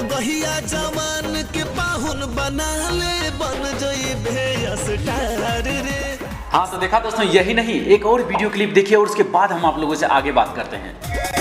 पगहिया जवान के पाहुन बना ले, बन जइबे स्टार रे। हाँ तो देखा दोस्तों, यही नहीं एक और वीडियो क्लिप देखिए और उसके बाद हम आप लोगों से आगे बात करते हैं।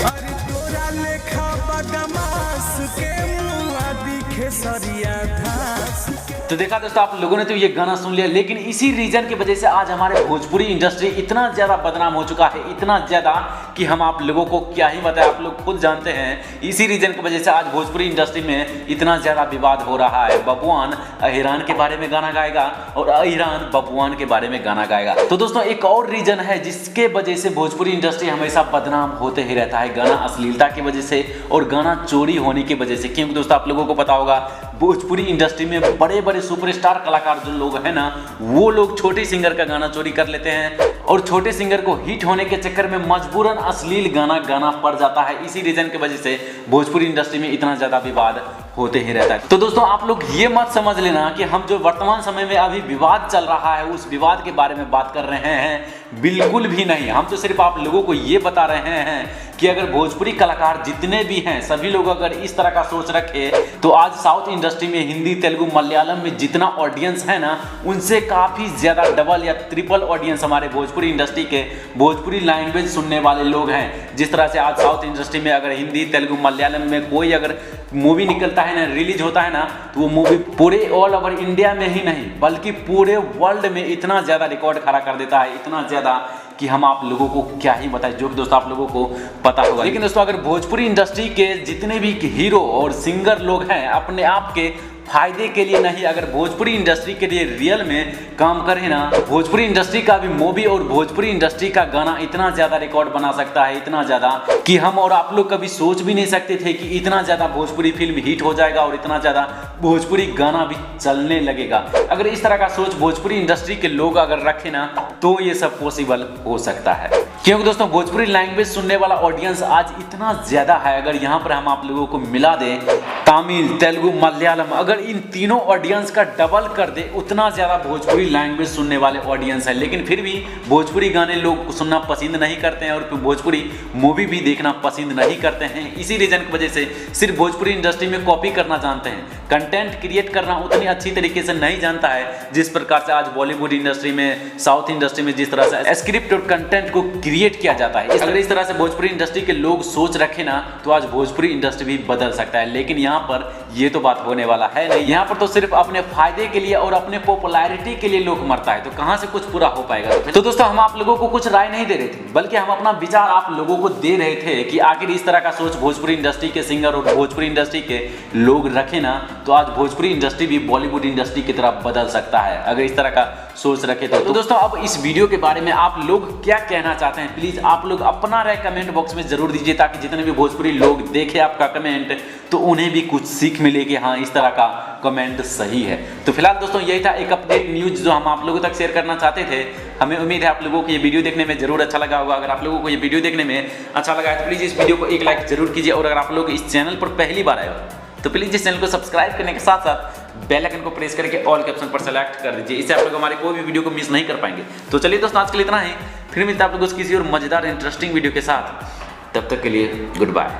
अरे तोरा लेखा बदमाश के मुआ दिखे सरिया घास। तो देखा दोस्तों, आप लोगों ने तो ये गाना सुन लिया, लेकिन इसी रीजन की वजह से आज हमारे भोजपुरी इंडस्ट्री इतना ज्यादा बदनाम हो चुका है, इतना ज्यादा कि हम आप लोगों को क्या ही बताएं, आप लोग खुद जानते हैं। इसी रीजन की वजह से आज भोजपुरी इंडस्ट्री में इतना ज्यादा विवाद हो रहा है। बबुआन अहिरान के बारे में गाना गाएगा और अहिरान बबुआन के बारे में गाना गाएगा। तो दोस्तों एक और रीजन है जिसके वजह से भोजपुरी इंडस्ट्री हमेशा बदनाम होते ही रहता है, गाना अश्लीलता की वजह से और गाना चोरी होने की वजह से। क्योंकि दोस्तों आप लोगों को पता होगा, भोजपुरी इंडस्ट्री में बड़े बड़े सुपरस्टार कलाकार जो लोग हैं ना, वो लोग छोटे सिंगर का गाना चोरी कर लेते हैं और छोटे सिंगर को हिट होने के चक्कर में मजबूरन अश्लील गाना गाना पड़ जाता है। इसी रीजन की वजह से भोजपुरी इंडस्ट्री में इतना ज्यादा विवाद होते ही रहता है। तो दोस्तों आप लोग ये मत समझ लेना कि हम जो वर्तमान समय में अभी विवाद चल रहा है उस विवाद के बारे में बात कर रहे हैं, बिल्कुल भी नहीं। हम तो सिर्फ आप लोगों को ये बता रहे हैं कि अगर भोजपुरी कलाकार जितने भी हैं सभी लोग अगर इस तरह का सोच रखे तो आज साउथ इंडस्ट्री में हिंदी, तेलुगु, मलयालम में जितना ऑडियंस है ना, उनसे काफी ज्यादा डबल या ट्रिपल ऑडियंस हमारे भोजपुरी इंडस्ट्री के भोजपुरी लैंग्वेज सुनने वाले लोग हैं। जिस तरह से आज साउथ इंडस्ट्री में अगर हिंदी, तेलुगु, मलयालम में कोई अगर मूवी निकलता है ना, रिलीज होता है ना, तो वो मूवी पूरे ऑल ओवर इंडिया में ही नहीं बल्कि पूरे वर्ल्ड में इतना ज्यादा रिकॉर्ड खड़ा कर देता है, इतना ज्यादा कि हम आप लोगों को क्या ही बताएं, जो कि दोस्तों आप लोगों को पता होगा। लेकिन दोस्तों अगर भोजपुरी इंडस्ट्री के जितने भी हीरो और सिंगर लोग हैं अपने आप के फायदे के लिए नहीं, अगर भोजपुरी इंडस्ट्री के लिए रियल में काम करें ना, भोजपुरी इंडस्ट्री का भी मूवी और भोजपुरी इंडस्ट्री का गाना इतना ज्यादा रिकॉर्ड बना सकता है, इतना ज्यादा कि हम और आप लोग कभी सोच भी नहीं सकते थे कि इतना ज्यादा भोजपुरी फिल्म हिट हो जाएगा और इतना ज्यादा भोजपुरी गाना भी चलने लगेगा। अगर इस तरह का सोच भोजपुरी इंडस्ट्री के लोग अगर रखे ना, तो ये सब पॉसिबल हो सकता है। क्योंकि दोस्तों भोजपुरी लैंग्वेज सुनने वाला ऑडियंस आज इतना ज्यादा है, अगर यहाँ पर हम आप लोगों को मिला दें तमिल, तेलुगु, मलयालम, अगर इन तीनों ऑडियंस का डबल कर दे, उतना ज्यादा भोजपुरी लैंग्वेज सुनने वाले ऑडियंस है। लेकिन फिर भी भोजपुरी गाने लोग सुनना पसंद नहीं करते हैं और भोजपुरी मूवी भी देखना पसंद नहीं करते हैं। इसी रीजन की वजह से सिर्फ भोजपुरी इंडस्ट्री में कॉपी करना जानते हैं, कंटेंट क्रिएट करना उतनी अच्छी तरीके से नहीं जानता है जिस प्रकार से आज बॉलीवुड इंडस्ट्री में, साउथ इंडस्ट्री में जिस तरह से स्क्रिप्ट और कंटेंट को क्रिएट किया जाता है। अगर इस तरह से भोजपुरी इंडस्ट्री के लोग सोच रखे ना, तो आज भोजपुरी इंडस्ट्री भी बदल सकता है। लेकिन यहाँ पर ये तो बात होने वाला है नहीं। यहाँ पर तो सिर्फ अपने फायदे के लिए और अपने पॉपुलैरिटी के लिए लोग मरता है, तो कहां से कुछ पूरा हो पाएगा। तो दोस्तों हम आप लोगों को कुछ राय नहीं दे रहे थे, बल्कि हम अपना विचार आप लोगों को दे रहे थे कि आखिर इस तरह का सोच भोजपुरी इंडस्ट्री के सिंगर और भोजपुरी इंडस्ट्री के लोग रखे ना, तो आज भोजपुरी इंडस्ट्री भी बॉलीवुड इंडस्ट्री की तरह बदल सकता है अगर इस तरह का सोच रखे तो दोस्तों अब इस वीडियो के बारे में आप लोग क्या कहना चाहते हैं, प्लीज आप लोग अपना राय कमेंट बॉक्स में जरूर दीजिए, ताकि जितने भी भोजपुरी लोग देखें आपका कमेंट तो उन्हें भी कुछ सीख मिले कि हाँ इस तरह का कमेंट सही है। तो फिलहाल दोस्तों यही था एक अपडेट न्यूज जो हम आप लोगों तक शेयर करना चाहते थे। हमें उम्मीद है आप लोगों को ये वीडियो देखने में जरूर अच्छा लगा होगा। अगर आप लोगों को ये वीडियो देखने में अच्छा लगा है तो प्लीज इस वीडियो को एक लाइक जरूर कीजिए, और अगर आप लोग इस चैनल पर पहली बार आए हो तो प्लीज इस चैनल को सब्सक्राइब करने के साथ साथ बेल आइकन को प्रेस करके ऑल के ऑप्शन पर सेलेक्ट कर दीजिए, इससे आप लोग हमारे कोई भी वीडियो को मिस नहीं कर पाएंगे। तो चलिए दोस्तों आज के लिए इतना ही, फिर मिलता है आप लोगों को किसी और मजेदार इंटरेस्टिंग वीडियो के साथ, तब तक के लिए गुड बाय।